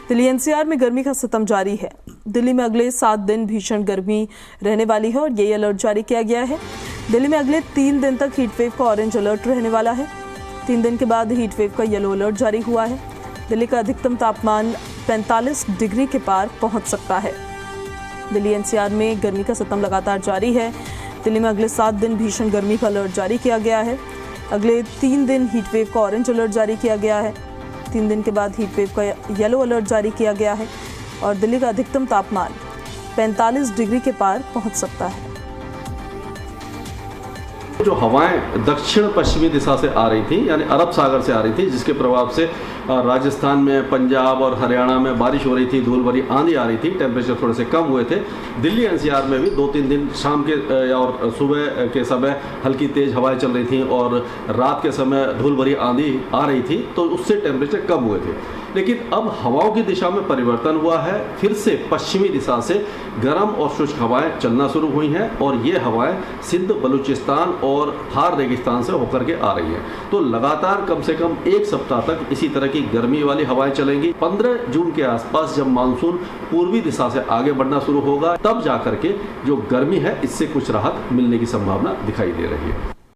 Delhi NCR में गर्मी का सितम जारी है। दिल्ली में अगले 7 दिन भीषण गर्मी रहने वाली है और यही अलर्ट जारी किया गया है। दिल्ली में अगले 3 दिन तक हीटवेव का ऑरेंज अलर्ट रहने वाला है। 3 दिन के बाद हीटवेव का येलो अलर्ट जारी हुआ है। दिल्ली का अधिकतम तापमान 45 डिग्री के पार पहुंच सकता है। दिल्ली एनसीआर में गर्मी का सितम लगातार जारी है। दिल्ली में अगले 7 दिन भीषण गर्मी का अलर्ट जारी किया गया है। अगले 3 दिन हीटवेव का ऑरेंज अलर्ट जारी किया गया है। 3 दिन के बाद हीटवेव का येलो अलर्ट जारी किया गया है और दिल्ली का अधिकतम तापमान 45 डिग्री के पार पहुंच सकता है। जो हवाएं दक्षिण पश्चिमी दिशा से आ रही थी, यानी अरब सागर से आ रही थी, जिसके प्रभाव से राजस्थान में, पंजाब और हरियाणा में बारिश हो रही थी, धूल भरी आंधी आ रही थी, टेम्परेचर थोड़े से कम हुए थे। दिल्ली एनसीआर में भी 2-3 दिन शाम के और सुबह के समय हल्की तेज हवाएं चल रही थी और रात के समय धूल भरी आंधी आ रही थी, तो उससे टेम्परेचर कम हुए थे। लेकिन अब हवाओं की दिशा में परिवर्तन हुआ है। फिर से पश्चिमी दिशा से गर्म और शुष्क हवाएं चलना शुरू हुई हैं और ये हवाएं सिंध, बलूचिस्तान और थार रेगिस्तान से होकर के आ रही हैं। तो लगातार कम से कम 1 सप्ताह तक इसी तरह की गर्मी वाली हवाएं चलेंगी। 15 जून के आसपास जब मानसून पूर्वी दिशा से आगे बढ़ना शुरू होगा, तब जाकर के जो गर्मी है इससे कुछ राहत मिलने की संभावना दिखाई दे रही है।